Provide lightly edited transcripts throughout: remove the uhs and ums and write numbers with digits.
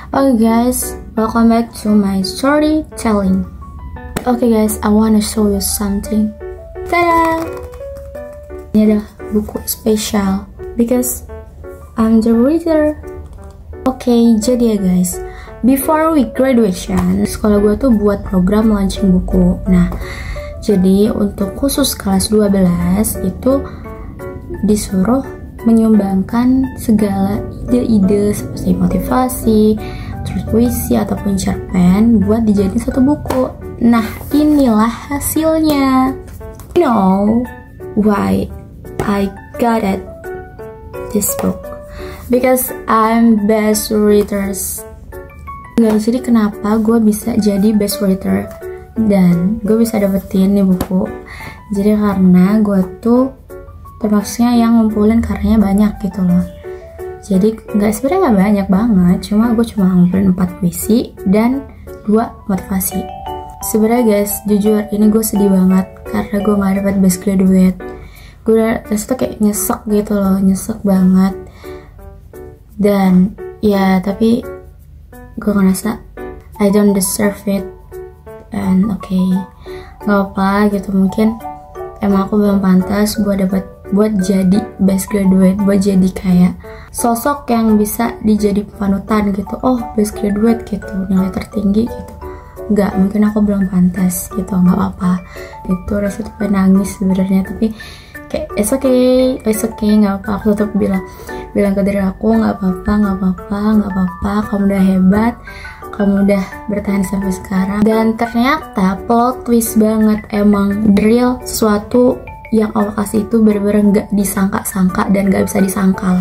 Okay guys, welcome back to my storytelling. Okay guys, I wanna show you something. Tada! Ini adalah buku spesial because I'm the reader. Okay, jadi ya guys, before we graduation, sekolah gue tuh buat program launching buku. Nah, jadi untuk khusus kelas 12 itu disuruh menyumbangkan segala ide-ide seperti motivasi, terus puisi ataupun cerpen buat dijadiin satu buku. Nah, inilah hasilnya. You know why I got it this book? Because I'm best readers. Guys, jadi kenapa gue bisa jadi best reader dan gue bisa dapetin nih buku? Jadi karena gue tuh termasuknya yang ngumpulin karyanya banyak gitu loh. Jadi sebenarnya nggak banyak banget, cuma gue cuma ngumpulin 4 puisi dan 2 motivasi. Sebenarnya guys, jujur ini gue sedih banget karena gue nggak dapat best graduate. Gue rasanya kayak nyesek gitu loh, nyesek banget. Dan ya tapi gue ngerasa I don't deserve it. And okay, nggak apa gitu, mungkin emang aku belum pantas buat jadi best graduate, buat jadi kayak sosok yang bisa dijadi panutan gitu. Oh, best graduate gitu, nilai tertinggi gitu. Nggak, mungkin aku belum pantas gitu, nggak apa-apa. Itu rasa tuh pengen nangis sebenarnya, tapi kayak it's okay, nggak apa. Aku tetap bilang ke diri aku nggak apa-apa, kamu udah hebat, kamu udah bertahan sampai sekarang. Dan ternyata plot twist banget, emang real sesuatu yang Allah kasih itu bener-bener nggak disangka-sangka dan nggak bisa disangkal.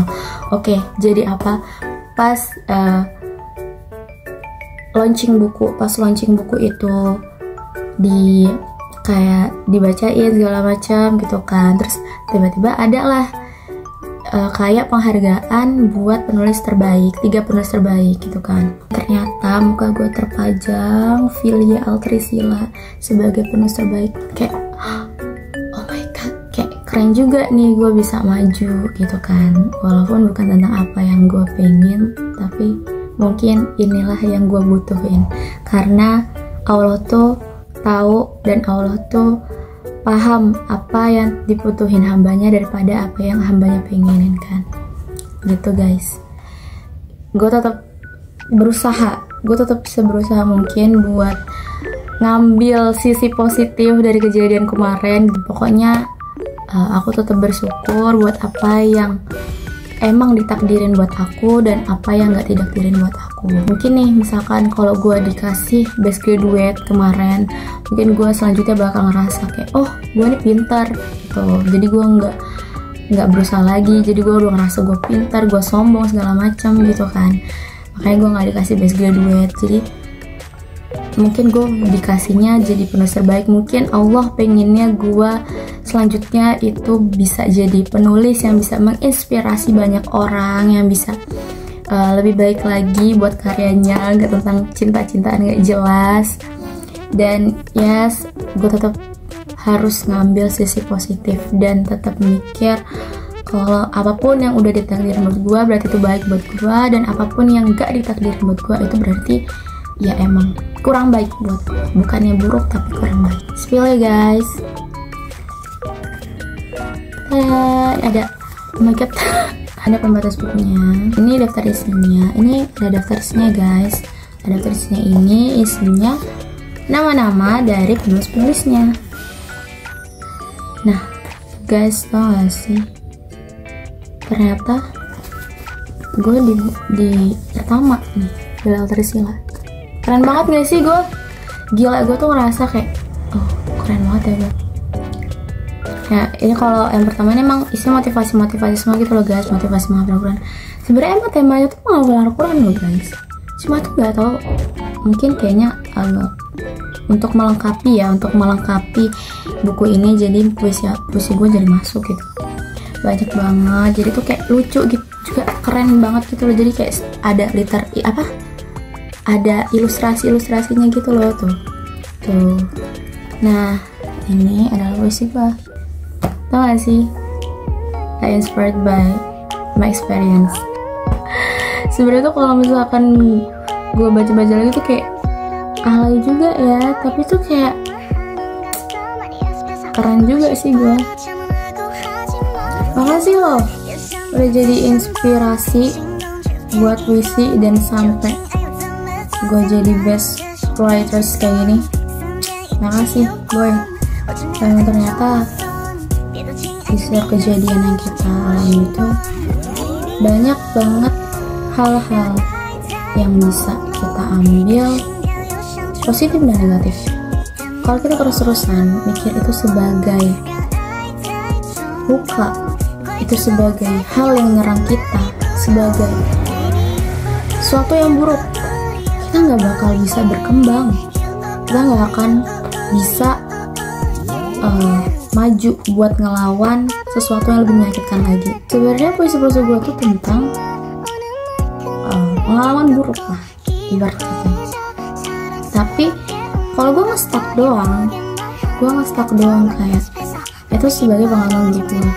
Oke, jadi apa? Pas launching buku itu kayak dibacain segala macam gitu kan. Terus tiba-tiba ada lah kayak penghargaan buat penulis terbaik, 3 penulis terbaik gitu kan. Ternyata muka gue terpajang Filia Altrisila sebagai penulis terbaik. Kayak oh my god, kayak keren juga nih gue bisa maju gitu kan. Walaupun bukan tentang apa yang gue pengen, tapi mungkin inilah yang gue butuhin. Karena Allah tuh tahu dan Allah tuh paham apa yang dibutuhin hambanya daripada apa yang hambanya pengenin kan. Gitu guys. Gue tetap berusaha mungkin buat ngambil sisi positif dari kejadian kemarin. Pokoknya aku tetap bersyukur buat apa yang emang ditakdirin buat aku dan apa yang gak ditakdirin buat aku. Mungkin nih misalkan kalau gue dikasih best graduate kemarin, mungkin gue selanjutnya bakal ngerasa kayak oh gue nih pintar gitu. Jadi gue nggak berusaha lagi, jadi gue udah ngerasa gue pintar, gue sombong segala macam gitu kan. Makanya gue nggak dikasih best graduate. Jadi mungkin gue dikasihnya jadi penulis terbaik. Mungkin Allah pengennya gue selanjutnya itu bisa jadi penulis yang bisa menginspirasi banyak orang, yang bisa lebih baik lagi buat karyanya, gak tentang cinta-cintaan gak jelas. Dan yes, gue tetap harus ngambil sisi positif dan tetap mikir kalau apapun yang udah ditakdirin buat gue berarti itu baik buat gue, dan apapun yang gak ditakdirin buat gue itu berarti ya emang kurang baik buat gue. Bukannya buruk tapi kurang baik. Spill ya guys. Ada oh my god ada pembatas bukunya. Ini daftar isinya. Ini ada daftar isinya guys. Ada daftar isinya, ini isinya nama-nama dari penulis-penulisnya. Nah guys, tau gak sih, ternyata gue di pertama nih Filia Altrisila. Keren banget gak sih gue? Gila, gue tuh ngerasa kayak oh keren banget ya gue. Ya ini kalau yang pertama ini emang isinya motivasi semua gitu loh guys, motivasi menghafal Al-Quran. Sebenarnya emang temanya tuh menghafal Al-Quran loh guys, cuma tuh nggak tahu, mungkin kayaknya agak untuk melengkapi buku ini, jadi puisi gue jadi masuk gitu, banyak banget. Jadi tuh kayak lucu gitu juga, keren banget gitu loh. Jadi kayak ada ilustrasinya gitu loh tuh. Nah ini adalah puisi gue. Tau gak sih, I inspired by my experience. Sebenarnya tuh kalau misalkan gue baca-baca lagi tuh kayak alay juga ya, tapi tuh kayak keren juga sih gue. Makasih loh udah jadi inspirasi buat puisi dan sampai gue jadi best writers kayak gini. Makasih boy. Dan ternyata di setiap kejadian yang kita alami itu banyak banget hal-hal yang bisa kita ambil positif dan negatif. Kalau kita terus-terusan mikir itu sebagai luka, itu sebagai hal yang nyerang kita, sebagai sesuatu yang buruk, kita nggak bakal bisa berkembang, kita nggak akan bisa maju buat ngelawan sesuatu yang lebih menyakitkan lagi. Sebenarnya puisi-puisi gue tuh tentang pengalaman buruk lah, ibarat kata. Tapi kalau gue nge-stuck doang kayak itu sebagai pengalaman buruk gue,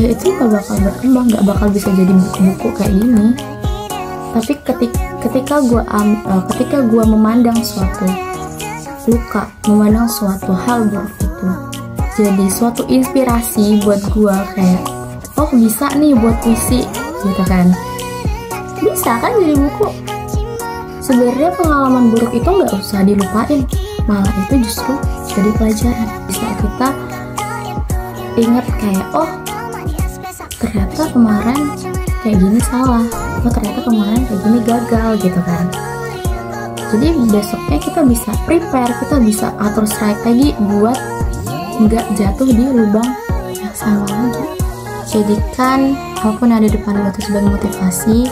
ya itu gak bakal berkembang, gak bakal bisa jadi buku-buku kayak gini. Tapi ketika gue memandang suatu luka, memandang suatu hal buruk itu jadi suatu inspirasi buat gue, kayak oh bisa nih buat puisi gitu kan, bisa kan jadi buku. Sebenarnya pengalaman buruk itu nggak usah dilupain, malah itu justru jadi pelajaran. Bisa kita ingat kayak oh ternyata kemarin kayak gini salah, oh ternyata kemarin kayak gini gagal gitu kan. Jadi besoknya kita bisa prepare, kita bisa atur strike lagi buat nggak jatuh di lubang yang sama lagi. Jadikan apapun yang ada di depan lo itu sebagai motivasi,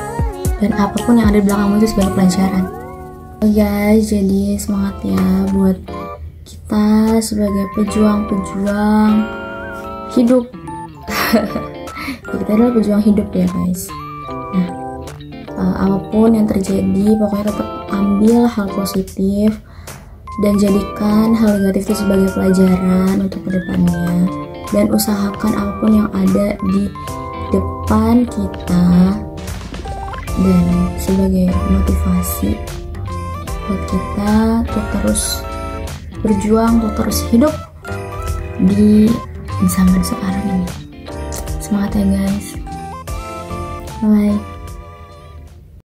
dan apapun yang ada di belakangmu itu sebagai pelajaran. Oke guys, jadi semangat ya buat kita sebagai pejuang-pejuang hidup. Kita adalah pejuang hidup ya guys. Nah, apapun yang terjadi, pokoknya tetap ambil hal positif dan jadikan hal negatif itu sebagai pelajaran untuk kedepannya, dan usahakan apapun yang ada di depan kita dan sebagai motivasi buat kita untuk terus berjuang, untuk terus hidup di zaman sekarang ini. Semangat ya guys, bye.